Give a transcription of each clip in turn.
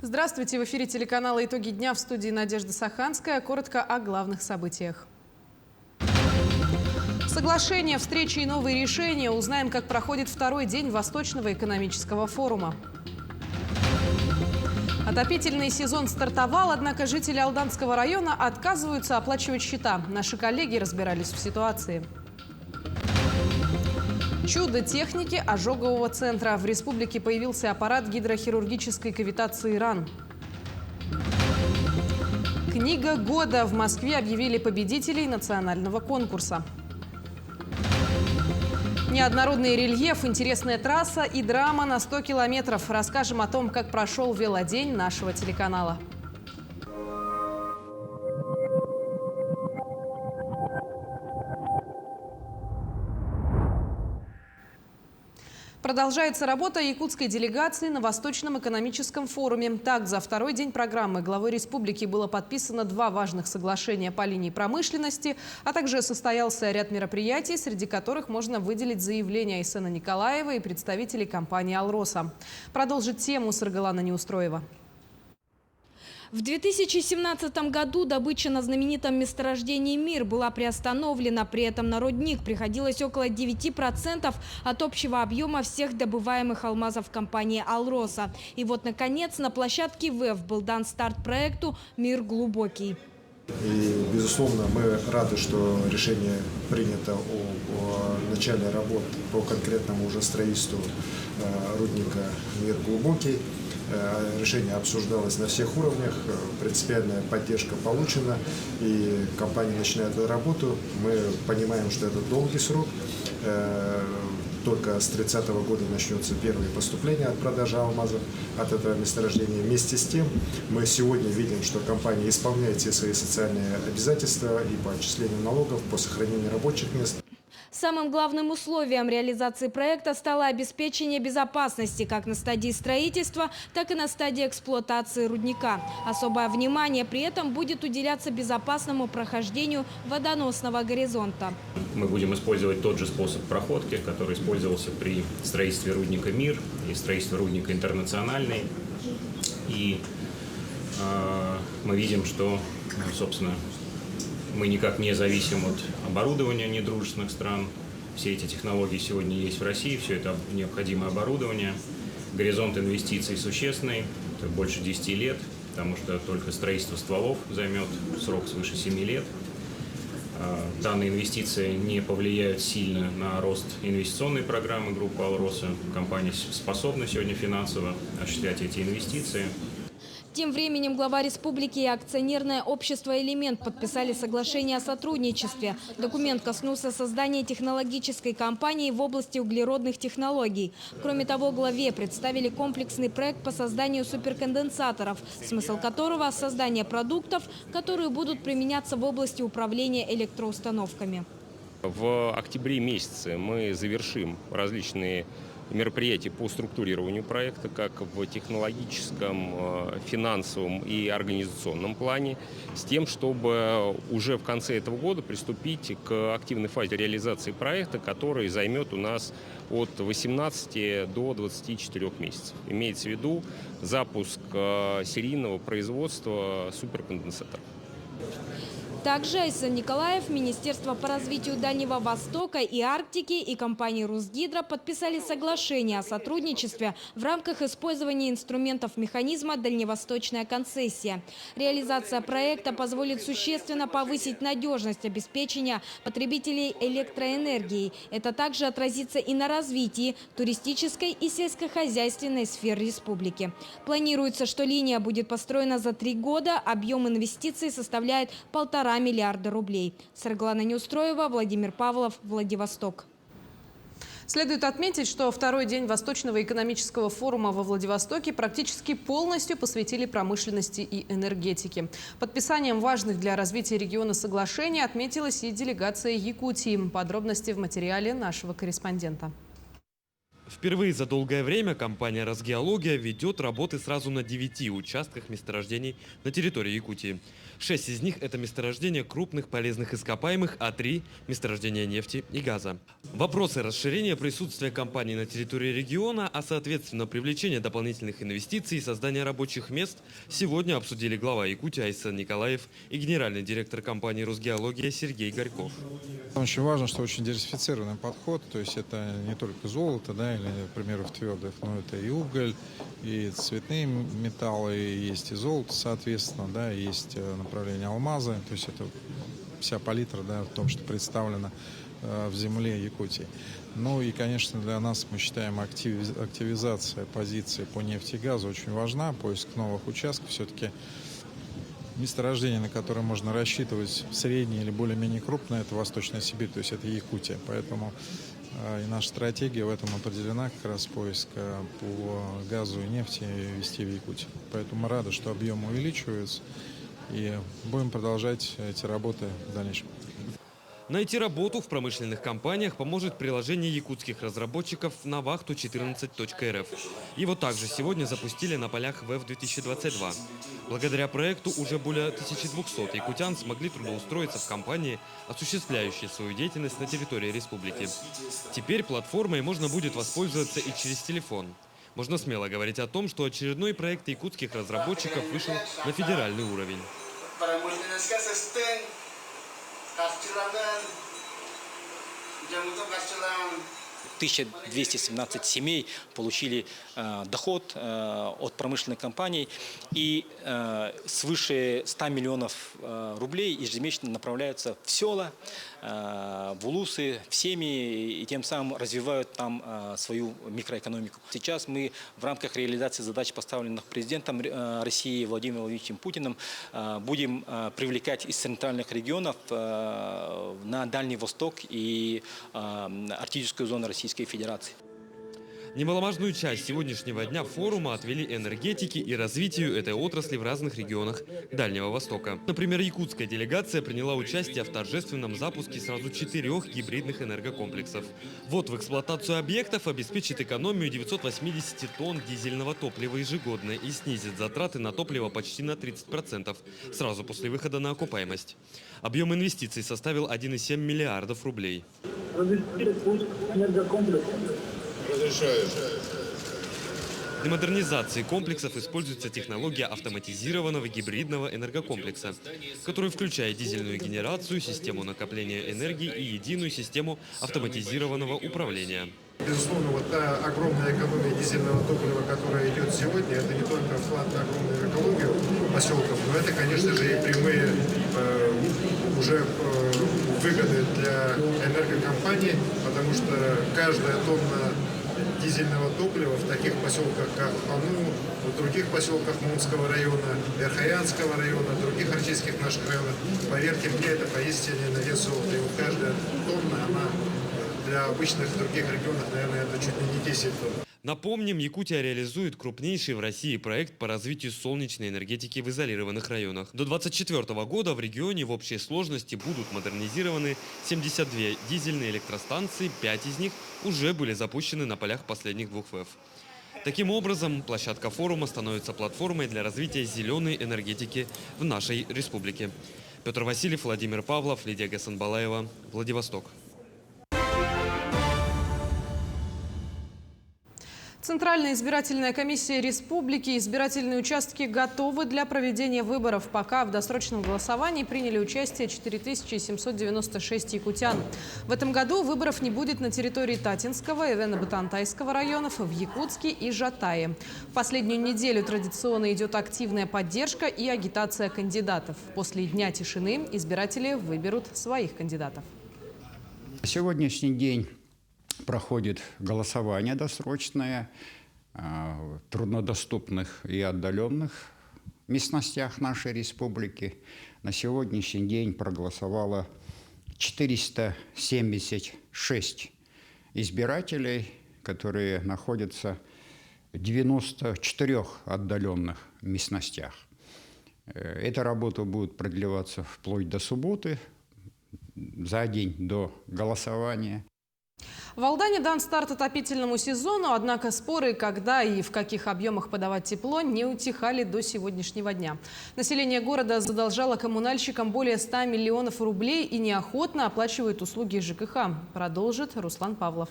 Здравствуйте! В эфире телеканала «Итоги дня», в студии Надежда Саханская. Коротко о главных событиях. Соглашения, встречи и новые решения. Узнаем, как проходит второй день Восточного экономического форума. Отопительный сезон стартовал, однако жители Алданского района отказываются оплачивать счета. Наши коллеги разбирались в ситуации. Чудо техники ожогового центра. В республике появился аппарат гидрохирургической кавитации ран. Книга года. В Москве объявили победителей национального конкурса. Неоднородный рельеф, интересная трасса и драма на 100 километров. Расскажем о том, как прошел велодень нашего телеканала. Продолжается работа якутской делегации на Восточном экономическом форуме. Так, за второй день программы главой республики было подписано 2 важных соглашения по линии промышленности, а также состоялся ряд мероприятий, среди которых можно выделить заявление Айсена Николаева и представителей компании «Алроса». Продолжит тему Саргалана Неустроева. В 2017 году добыча на знаменитом месторождении «Мир» была приостановлена. При этом на рудник приходилось около 9% от общего объема всех добываемых алмазов компании «Алроса». И вот, наконец, на площадке ВЭФ был дан старт проекту «Мир глубокий». И, безусловно, мы рады, что решение принято о начале работ по конкретному уже строительству рудника «Мир глубокий». Решение обсуждалось на всех уровнях, принципиальная поддержка получена, и компания начинает работу. Мы понимаем, что это долгий срок. Только с 30-го года начнется первое поступление от продажи алмазов от этого месторождения. Вместе с тем мы сегодня видим, что компания исполняет все свои социальные обязательства и по отчислению налогов, по сохранению рабочих мест. Самым главным условием реализации проекта стало обеспечение безопасности как на стадии строительства, так и на стадии эксплуатации рудника. Особое внимание при этом будет уделяться безопасному прохождению водоносного горизонта. Мы будем использовать тот же способ проходки, который использовался при строительстве рудника «Мир» и строительстве рудника «Интернациональный». И мы видим, что, собственно, мы никак не зависим от оборудования недружественных стран. Все эти технологии сегодня есть в России, все это необходимое оборудование. Горизонт инвестиций существенный, это больше 10 лет, потому что только строительство стволов займет срок свыше 7 лет. Данные инвестиции не повлияют сильно на рост инвестиционной программы группы «Алроса». Компания способна сегодня финансово осуществлять эти инвестиции. Тем временем глава республики и акционерное общество «Элемент» подписали соглашение о сотрудничестве. Документ коснулся создания технологической компании в области углеродных технологий. Кроме того, главе представили комплексный проект по созданию суперконденсаторов, смысл которого – создание продуктов, которые будут применяться в области управления электроустановками. В октябре месяце мы завершим различные мероприятий по структурированию проекта, как в технологическом, финансовом и организационном плане, с тем, чтобы уже в конце этого года приступить к активной фазе реализации проекта, который займет у нас от 18 до 24 месяцев. Имеется в виду запуск серийного производства суперконденсаторов. Также Айсен Николаев, Министерство по развитию Дальнего Востока и Арктики и компания «Русгидро» подписали соглашение о сотрудничестве в рамках использования инструментов механизма «Дальневосточная концессия». Реализация проекта позволит существенно повысить надежность обеспечения потребителей электроэнергией. Это также отразится и на развитии туристической и сельскохозяйственной сфер республики. Планируется, что линия будет построена за 3 года, объем инвестиций составляет 1,5 миллиарда рублей. Саргалана Неустроева, Владимир Павлов, Владивосток. Следует отметить, что второй день Восточного экономического форума во Владивостоке практически полностью посвятили промышленности и энергетике. Подписанием важных для развития региона соглашений отметилась и делегация Якутии. Подробности в материале нашего корреспондента. Впервые за долгое время компания «Росгеология» ведет работы сразу на 9 участках месторождений на территории Якутии. 6 из них – это месторождения крупных полезных ископаемых, а 3 – месторождения нефти и газа. Вопросы расширения присутствия компании на территории региона, а соответственно привлечения дополнительных инвестиций и создания рабочих мест сегодня обсудили глава Якутии Айсан Николаев и генеральный директор компании «Росгеология» Сергей Горьков. Очень важно, что очень диверсифицированный подход, то есть это не только золото, да, или, к примеру, в твердых, но это и уголь, и цветные металлы, есть и золото, соответственно, да, есть направление алмаза, то есть это вся палитра, да, в том, что представлено в земле Якутии. Ну и, конечно, для нас, мы считаем, активизация позиции по нефти и газу очень важна, поиск новых участков. Все-таки месторождение, на которое можно рассчитывать среднее или более-менее крупное, это Восточная Сибирь, то есть это Якутия. Поэтому и наша стратегия в этом определена, как раз поиск по газу и нефти вести в Якутию. Поэтому мы рады, что объемы увеличиваются, и будем продолжать эти работы в дальнейшем. Найти работу в промышленных компаниях поможет приложение якутских разработчиков «Навахту14.рф». Его также сегодня запустили на полях ВЭФ-2022. Благодаря проекту уже более 1200 якутян смогли трудоустроиться в компании, осуществляющие свою деятельность на территории республики. Теперь платформой можно будет воспользоваться и через телефон. Можно смело говорить о том, что очередной проект якутских разработчиков вышел на федеральный уровень. 1217 семей получили доход от промышленных компаний, и свыше 100 миллионов рублей ежемесячно направляются в села, в улусы, в семьи, и тем самым развивают там свою микроэкономику. Сейчас мы в рамках реализации задач, поставленных президентом России Владимиром Владимировичем Путиным, будем привлекать из центральных регионов на Дальний Восток и арктическую зону Российской Федерации. Немаловажную часть сегодняшнего дня форума отвели энергетике и развитию этой отрасли в разных регионах Дальнего Востока. Например, якутская делегация приняла участие в торжественном запуске сразу 4 гибридных энергокомплексов. Ввод в эксплуатацию объектов обеспечит экономию 980 тонн дизельного топлива ежегодно и снизит затраты на топливо почти на 30% сразу после выхода на окупаемость. Объем инвестиций составил 1,7 миллиардов рублей. Для модернизации комплексов используется технология автоматизированного гибридного энергокомплекса, который включает дизельную генерацию, систему накопления энергии и единую систему автоматизированного управления. Безусловно, вот та огромная экономия дизельного топлива, которая идет сегодня, это не только вклад на огромную экологию поселков, но это, конечно же, и прямые уже выгоды для энергокомпаний, потому что каждая тонна дизельного топлива в таких поселках, как Пану, в других поселках Мунского района, Верхоянского района, других арктических наших районах, поверьте мне, это поистине на вес золота. И вот каждая тонна, она для обычных других регионов, наверное, это чуть ли не 10 тонн. Напомним, Якутия реализует крупнейший в России проект по развитию солнечной энергетики в изолированных районах. До 2024 года в регионе в общей сложности будут модернизированы 72 дизельные электростанции, 5 из них уже были запущены на полях последних 2 ВЭФ. Таким образом, площадка форума становится платформой для развития зеленой энергетики в нашей республике. Петр Васильев, Владимир Павлов, Лидия Гасанбалаева, Владивосток. Центральная избирательная комиссия республики, избирательные участки готовы для проведения выборов. Пока в досрочном голосовании приняли участие 4796 якутян. В этом году выборов не будет на территории Татинского и Вена-Батантайского районов, в Якутске и Жатае. В последнюю неделю традиционно идет активная поддержка и агитация кандидатов. После дня тишины избиратели выберут своих кандидатов. На сегодняшний день проходит голосование досрочное в труднодоступных и отдаленных местностях нашей республики. На сегодняшний день проголосовало 476 избирателей, которые находятся в 94 отдаленных местностях. Эта работа будет продлеваться вплоть до субботы, за день до голосования. В Алдане дан старт отопительному сезону, однако споры, когда и в каких объемах подавать тепло, не утихали до сегодняшнего дня. Население города задолжало коммунальщикам более 100 миллионов рублей и неохотно оплачивает услуги ЖКХ. Продолжит Руслан Павлов.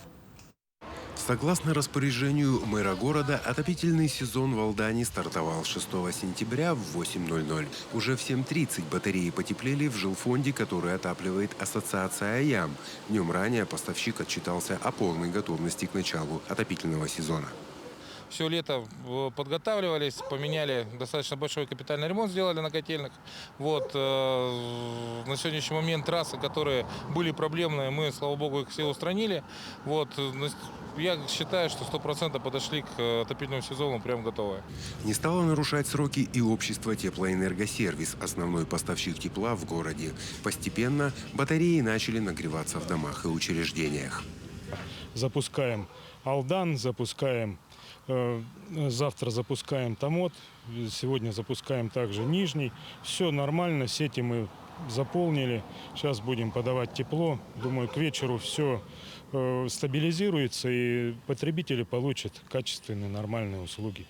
Согласно распоряжению мэра города, отопительный сезон в Алдане стартовал 6 сентября в 8:00. Уже в 7:30 батареи потеплели в жилфонде, который отапливает ассоциация АЯМ. Днем ранее поставщик отчитался о полной готовности к началу отопительного сезона. Все лето подготавливались, поменяли, достаточно большой капитальный ремонт сделали на котельных. Вот, на сегодняшний момент трассы, которые были проблемные, мы, слава богу, их все устранили. Вот, я считаю, что 100% подошли к отопительному сезону прям готовы. Не стало нарушать сроки и общество «Теплоэнергосервис», основной поставщик тепла в городе. Постепенно батареи начали нагреваться в домах и учреждениях. Запускаем Алдан, завтра запускаем Томот, сегодня запускаем также Нижний. Все нормально, сети мы заполнили. Сейчас будем подавать тепло. Думаю, к вечеру все стабилизируется и потребители получат качественные, нормальные услуги.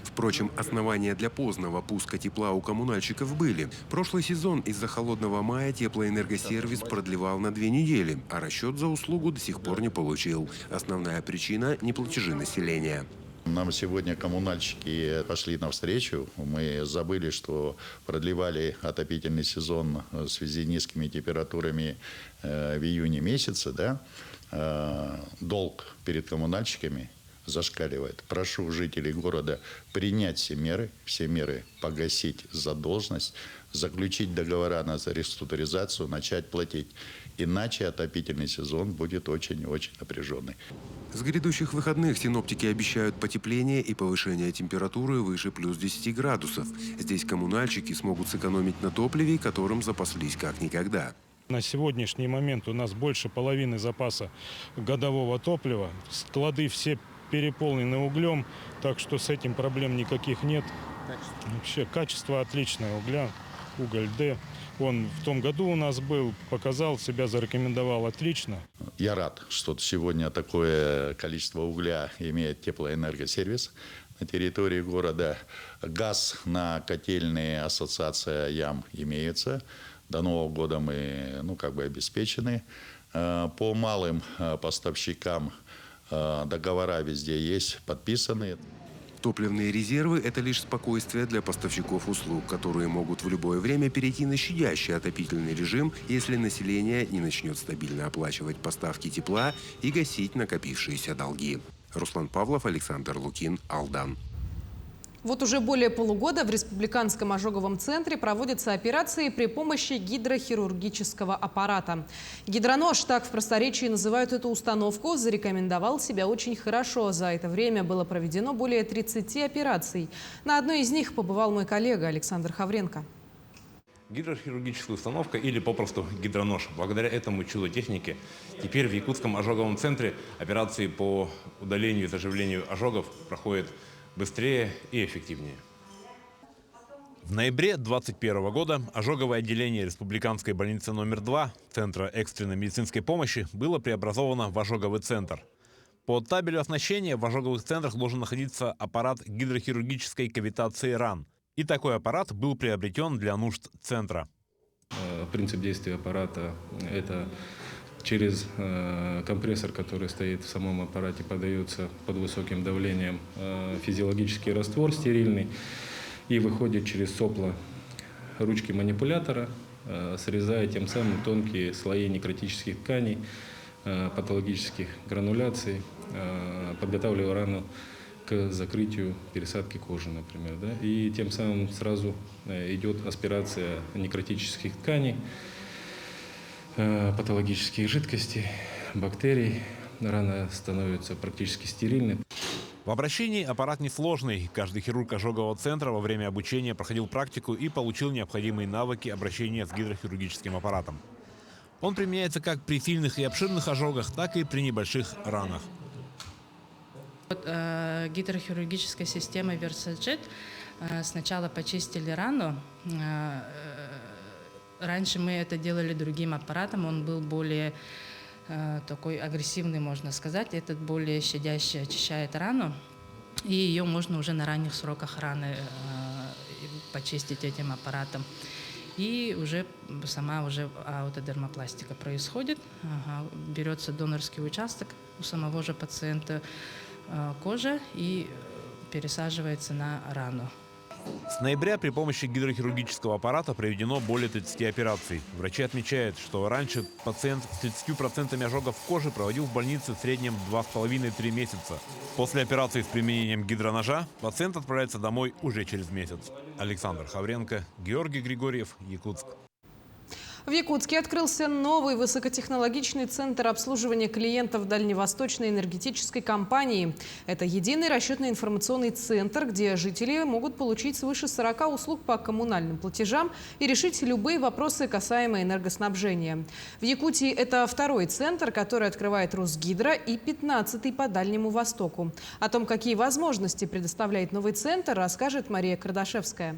Впрочем, основания для позднего пуска тепла у коммунальщиков были. Прошлый сезон из-за холодного мая Теплоэнергосервис продлевал на 2 недели, а расчет за услугу до сих пор не получил. Основная причина – неплатежи населения. Нам сегодня коммунальщики пошли навстречу. Мы забыли, что продлевали отопительный сезон в связи с низкими температурами в июне месяце. Да? Долг перед коммунальщиками зашкаливает. Прошу жителей города принять все меры погасить задолженность, заключить договора на реструктуризацию, начать платить. Иначе отопительный сезон будет очень-очень напряженный. С грядущих выходных синоптики обещают потепление и повышение температуры выше плюс 10 градусов. Здесь коммунальщики смогут сэкономить на топливе, которым запаслись как никогда. На сегодняшний момент у нас больше половины запаса годового топлива. Склады все переполнены углем, так что с этим проблем никаких нет. Вообще качество отличное угля, уголь Д. Он в том году у нас был, показал себя, зарекомендовал отлично. Я рад, что сегодня такое количество угля имеет Теплоэнергосервис на территории города. Газ на котельные ассоциация ЯМ имеется. До Нового года мы обеспечены. По малым поставщикам договора везде есть, подписаны. Топливные резервы – это лишь спокойствие для поставщиков услуг, которые могут в любое время перейти на щадящий отопительный режим, если население не начнет стабильно оплачивать поставки тепла и гасить накопившиеся долги. Руслан Павлов, Александр Лукин, Алдан. Вот уже более полугода в Республиканском ожоговом центре проводятся операции при помощи гидрохирургического аппарата. Гидронож, так в просторечии называют эту установку, зарекомендовал себя очень хорошо. За это время было проведено более 30 операций. На одной из них побывал мой коллега Александр Хавренко. Гидрохирургическая установка или попросту гидронож. Благодаря этому чуду техники теперь в Якутском ожоговом центре операции по удалению и заживлению ожогов проходят быстрее и эффективнее. В ноябре 2021 года ожоговое отделение Республиканской больницы номер 2 Центра экстренной медицинской помощи было преобразовано в ожоговый центр. По табелю оснащения в ожоговых центрах должен находиться аппарат гидрохирургической кавитации ран. И такой аппарат был приобретен для нужд центра. Принцип действия аппарата – это через компрессор, который стоит в самом аппарате, подается под высоким давлением физиологический раствор стерильный и выходит через сопла ручки манипулятора, срезая тем самым тонкие слои некротических тканей, патологических грануляций, подготавливая рану к закрытию пересадки кожи, например. Да? И тем самым сразу идет аспирация некротических тканей, патологических жидкостей, бактерий. Рана становится практически стерильной. В обращении аппарат несложный. Каждый хирург ожогового центра во время обучения проходил практику и получил необходимые навыки обращения с гидрохирургическим аппаратом. Он применяется как при сильных и обширных ожогах, так и при небольших ранах. Гидрохирургическая система VersaJet. Сначала почистили рану. Раньше мы это делали другим аппаратом, он был более такой агрессивный, можно сказать. Этот более щадящий очищает рану, и ее можно уже на ранних сроках раны почистить этим аппаратом. И уже сама аутодермопластика происходит. Берется донорский участок у самого же пациента кожи и пересаживается на рану. С ноября при помощи гидрохирургического аппарата проведено более 30 операций. Врачи отмечают, что раньше пациент с 30% ожогов кожи проводил в больнице в среднем 2,5-3 месяца. После операции с применением гидроножа пациент отправляется домой уже через месяц. Александр Хавренко, Георгий Григорьев, Якутск. В Якутске открылся новый высокотехнологичный центр обслуживания клиентов Дальневосточной энергетической компании. Это единый расчетный информационный центр, где жители могут получить свыше 40 услуг по коммунальным платежам и решить любые вопросы, касаемые энергоснабжения. В Якутии это второй центр, который открывает Русгидро, и 15-й по Дальнему Востоку. О том, какие возможности предоставляет новый центр, расскажет Мария Кардашевская.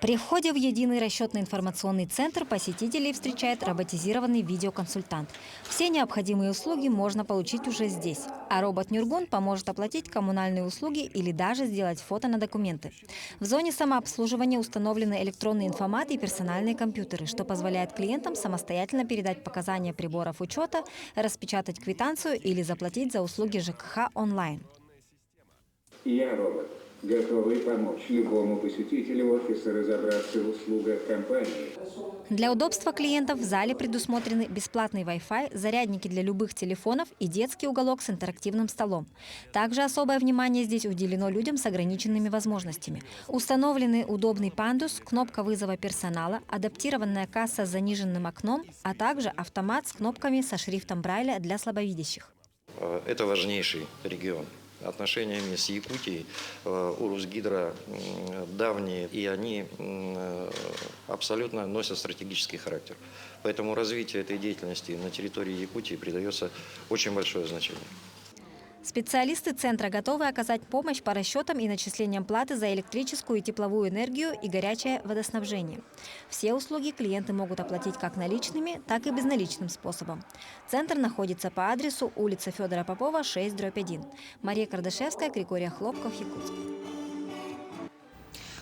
При входе в единый расчетный информационный центр посетителей встречает роботизированный видеоконсультант. Все необходимые услуги можно получить уже здесь. А робот Нюргун поможет оплатить коммунальные услуги или даже сделать фото на документы. В зоне самообслуживания установлены электронные информаты и персональные компьютеры, что позволяет клиентам самостоятельно передать показания приборов учета, распечатать квитанцию или заплатить за услуги ЖКХ онлайн. Я робот. Готовы помочь любому посетителю офиса разобраться в услугах компании. Для удобства клиентов в зале предусмотрены бесплатный Wi-Fi, зарядники для любых телефонов и детский уголок с интерактивным столом. Также особое внимание здесь уделено людям с ограниченными возможностями. Установлены удобный пандус, кнопка вызова персонала, адаптированная касса с заниженным окном, а также автомат с кнопками со шрифтом Брайля для слабовидящих. Это важнейший регион. Отношениями с Якутией у Русгидро давние, и они абсолютно носят стратегический характер. Поэтому развитию этой деятельности на территории Якутии придается очень большое значение. Специалисты центра готовы оказать помощь по расчетам и начислениям платы за электрическую и тепловую энергию и горячее водоснабжение. Все услуги клиенты могут оплатить как наличными, так и безналичным способом. Центр находится по адресу улица Федора Попова, 6/1. Мария Кардашевская, Григорий Хлопков, Якутск.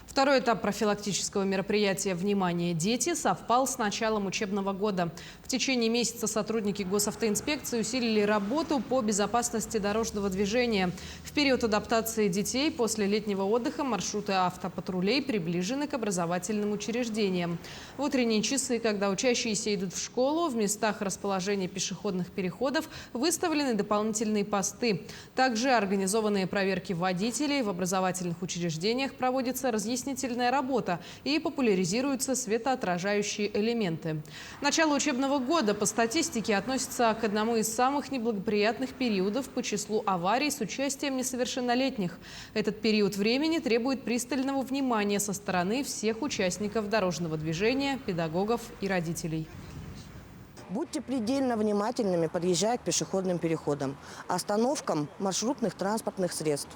Второй этап профилактического мероприятия «Внимание, дети» совпал с началом учебного года. В течение месяца сотрудники госавтоинспекции усилили работу по безопасности дорожного движения. В период адаптации детей после летнего отдыха маршруты автопатрулей приближены к образовательным учреждениям. В утренние часы, когда учащиеся идут в школу, в местах расположения пешеходных переходов выставлены дополнительные посты. Также организованные проверки водителей. В образовательных учреждениях проводится разъяснительная работа и популяризируются светоотражающие элементы. Начало учебного года по статистике относится к одному из самых неблагоприятных периодов по числу аварий с участием несовершеннолетних. Этот период времени требует пристального внимания со стороны всех участников дорожного движения, педагогов и родителей. Будьте предельно внимательными, подъезжая к пешеходным переходам, остановкам маршрутных транспортных средств.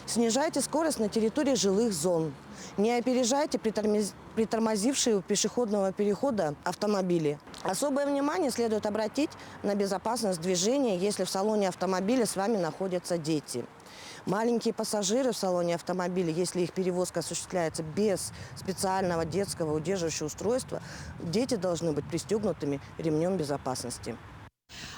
Снижайте скорость на территории жилых зон. Не опережайте притормозившие у пешеходного перехода автомобили. Особое внимание следует обратить на безопасность движения, если в салоне автомобиля с вами находятся дети. Маленькие пассажиры в салоне автомобиля, если их перевозка осуществляется без специального детского удерживающего устройства, дети должны быть пристегнутыми ремнем безопасности.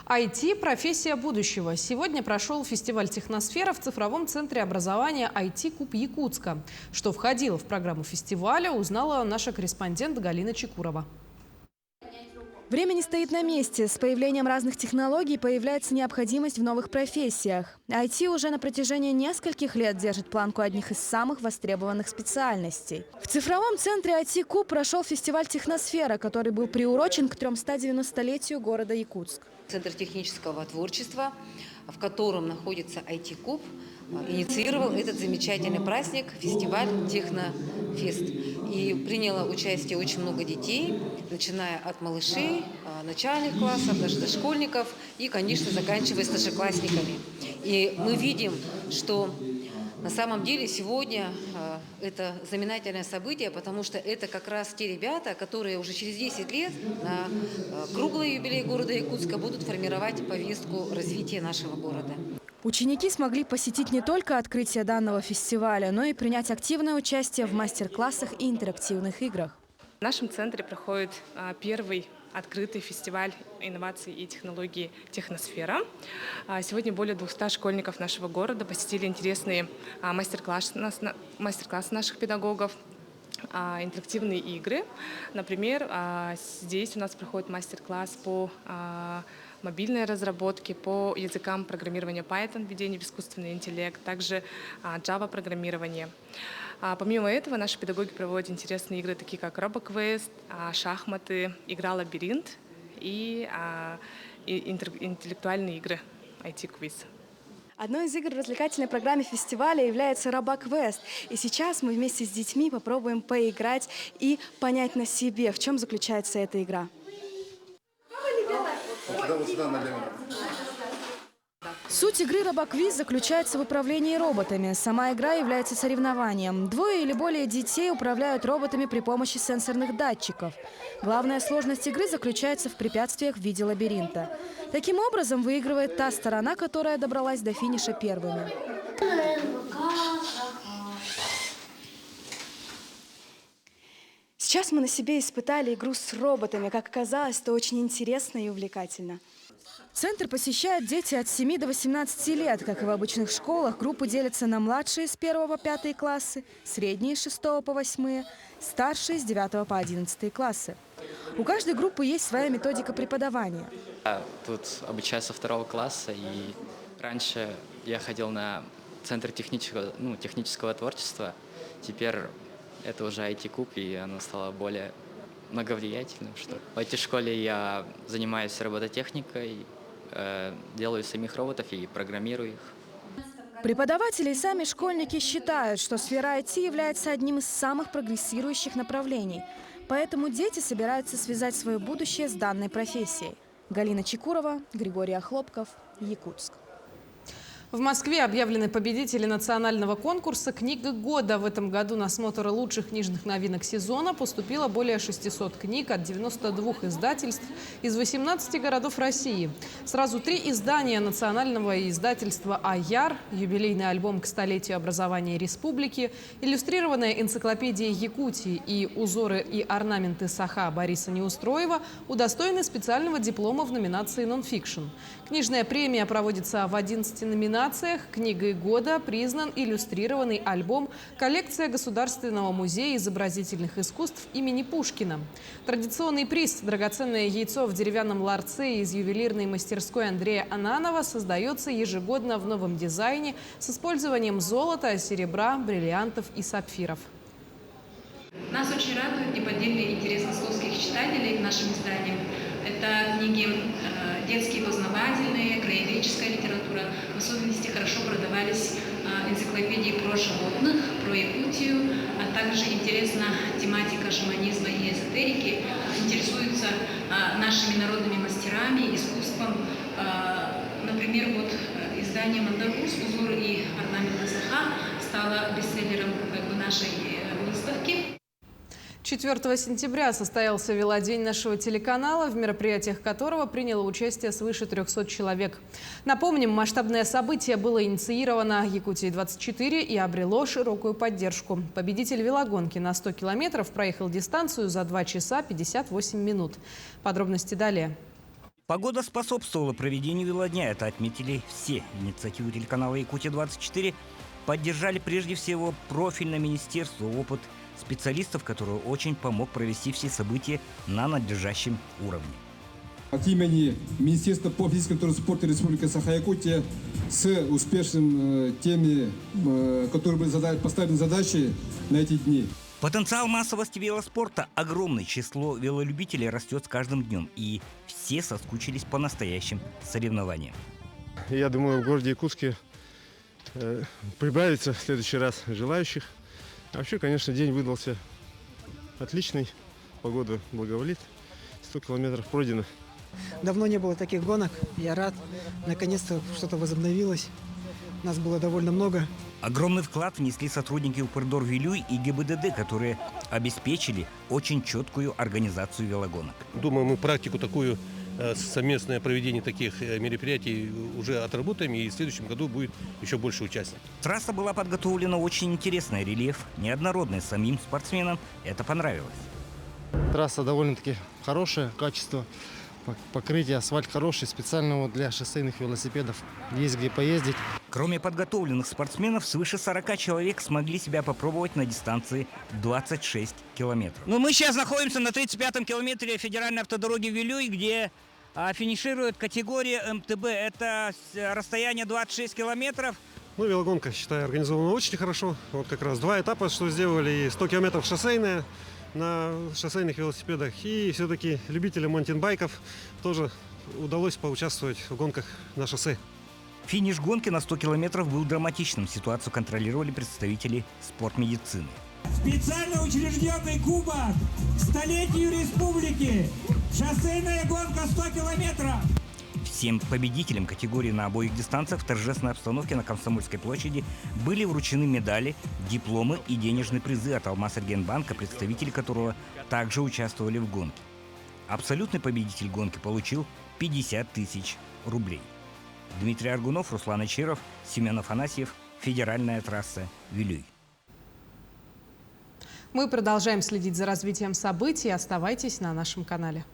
IT – профессия будущего. Сегодня прошел фестиваль «Техносфера» в цифровом центре образования IT-Куб Якутска. Что входило в программу фестиваля, узнала наша корреспондент Галина Чекурова. Время не стоит на месте. С появлением разных технологий появляется необходимость в новых профессиях. IT уже на протяжении нескольких лет держит планку одних из самых востребованных специальностей. В цифровом центре IT-Куб прошел фестиваль «Техносфера», который был приурочен к 390-летию города Якутск. Центр технического творчества, в котором находится IT-Куб, инициировал этот замечательный праздник, фестиваль «Технофест». И приняло участие очень много детей, начиная от малышей, начальных классов, даже дошкольников и, конечно, заканчивая старшеклассниками. И мы видим, что На самом деле сегодня это знаменательное событие, потому что это как раз те ребята, которые уже через 10 лет на круглый юбилей города Якутска будут формировать повестку развития нашего города. Ученики смогли посетить не только открытие данного фестиваля, но и принять активное участие в мастер-классах и интерактивных играх. В нашем центре проходит первый открытый фестиваль инноваций и технологий «Техносфера». Сегодня более 200 школьников нашего города посетили интересные мастер-классы наших педагогов, интерактивные игры. Например, здесь у нас проходит мастер-класс по мобильной разработке, по языкам программирования Python, введение в искусственный интеллект, также Java-программирование. Помимо этого, наши педагоги проводят интересные игры, такие как RoboQuest, шахматы, игра «Лабиринт» и интеллектуальные игры IT-квиз. Одной из игр в развлекательной программе фестиваля является RoboQuest. И сейчас мы вместе с детьми попробуем поиграть и понять на себе, в чем заключается эта игра. Суть игры RoboQuest заключается в управлении роботами. Сама игра является соревнованием. 2 или более детей управляют роботами при помощи сенсорных датчиков. Главная сложность игры заключается в препятствиях в виде лабиринта. Таким образом, выигрывает та сторона, которая добралась до финиша первыми. Сейчас мы на себе испытали игру с роботами. Как оказалось, это очень интересно и увлекательно. Центр посещают дети от 7 до 18 лет. Как и в обычных школах, группы делятся на младшие с 1 по 5 классы, средние с 6 по 8, старшие с 9 по 11 классы. У каждой группы есть своя методика преподавания. Тут обучаюсь со 2 класса, и раньше я ходил на Центр технического творчества. Теперь это уже IT-куб, и оно стало более многовлиятельным. В IT-школе я занимаюсь робототехникой, делаю самих роботов и программирую их. Преподаватели и сами школьники считают, что сфера IT является одним из самых прогрессирующих направлений. Поэтому дети собираются связать свое будущее с данной профессией. Галина Чекурова, Григорий Охлопков, Якутск. В Москве объявлены победители национального конкурса «Книга года». В этом году на смотр лучших книжных новинок сезона поступило более 600 книг от 92 издательств из 18 городов России. Сразу 3 издания национального издательства «Аяр», юбилейный альбом к столетию образования республики, иллюстрированная энциклопедия Якутии и узоры и орнаменты Саха Бориса Неустроева удостоены специального диплома в номинации «Нонфикшн». Книжная премия проводится в 11 номинациях. Книгой года признан иллюстрированный альбом «Коллекция Государственного музея изобразительных искусств имени Пушкина». Традиционный приз «Драгоценное яйцо в деревянном ларце» из ювелирной мастерской Андрея Ананова создается ежегодно в новом дизайне с использованием золота, серебра, бриллиантов и сапфиров. Нас очень радует неподдельный интерес московских читателей к нашим изданиям. Это книги детские, познавательные, краеведческая литература. В особенности хорошо продавались энциклопедии про животных, про Якутию, а также интересна тематика шаманизма и эзотерики. Интересуются нашими народными мастерами, искусством. Например, вот издание «Мандакус. Узоры и орнаменты Саха» стало бестселлером нашей выставки. 4 сентября состоялся велодень нашего телеканала, в мероприятиях которого приняло участие свыше 300 человек. Напомним, масштабное событие было инициировано Якутией-24 и обрело широкую поддержку. Победитель велогонки на 100 километров проехал дистанцию за 2 часа 58 минут. Подробности далее. Погода способствовала проведению велодня. Это отметили все. Инициативу телеканала «Якутия-24» поддержали прежде всего профильное министерство, опыт специалистов, который очень помог провести все события на надлежащем уровне. От имени Министерства по физическому культуре и спорту Республики Саха-Якутия с успешным теми, которые были поставлены задачи на эти дни. Потенциал массовости велоспорта огромный. Число велолюбителей растет с каждым днем. И все соскучились по настоящим соревнованиям. Я думаю, в городе Якутске прибавится в следующий раз желающих. Вообще, конечно, день выдался отличный. Погода благоволит. 100 километров пройдено. Давно не было таких гонок. Я рад. Наконец-то что-то возобновилось. Нас было довольно много. Огромный вклад внесли сотрудники Упрдор Вилюй и ГИБДД, которые обеспечили очень четкую организацию велогонок. Думаю, мы практику такую, совместное проведение таких мероприятий уже отработаем, и в следующем году будет еще больше участников. Трасса была подготовлена очень интересный, рельеф неоднородный, самим спортсменам это понравилось. Трасса довольно-таки хорошая, качество. Покрытие, асфальт хороший, специально для шоссейных велосипедов. Есть где поездить. Кроме подготовленных спортсменов, свыше 40 человек смогли себя попробовать на дистанции 26 километров. Ну, мы сейчас находимся на 35-м километре федеральной автодороги Вилюй, где финиширует категория МТБ. Это расстояние 26 километров. Ну, велогонка, считаю, организована очень хорошо. Вот как раз 2 этапа, что сделали, 100 километров шоссейная на шоссейных велосипедах. И все-таки любителям маунтинбайков тоже удалось поучаствовать в гонках на шоссе. Финиш гонки на 100 километров был драматичным. Ситуацию контролировали представители спортмедицины. Специально учрежденный кубок к столетию республики. Шоссейная гонка 100 километров. Всем победителям категории на обоих дистанциях в торжественной обстановке на Комсомольской площади были вручены медали, дипломы и денежные призы от Алмаз-Энергетбанка, представители которого также участвовали в гонке. Абсолютный победитель гонки получил 50 тысяч рублей. Дмитрий Аргунов, Руслан Ичиров, Семен Афанасьев. Федеральная трасса Вилюй. Мы продолжаем следить за развитием событий. Оставайтесь на нашем канале.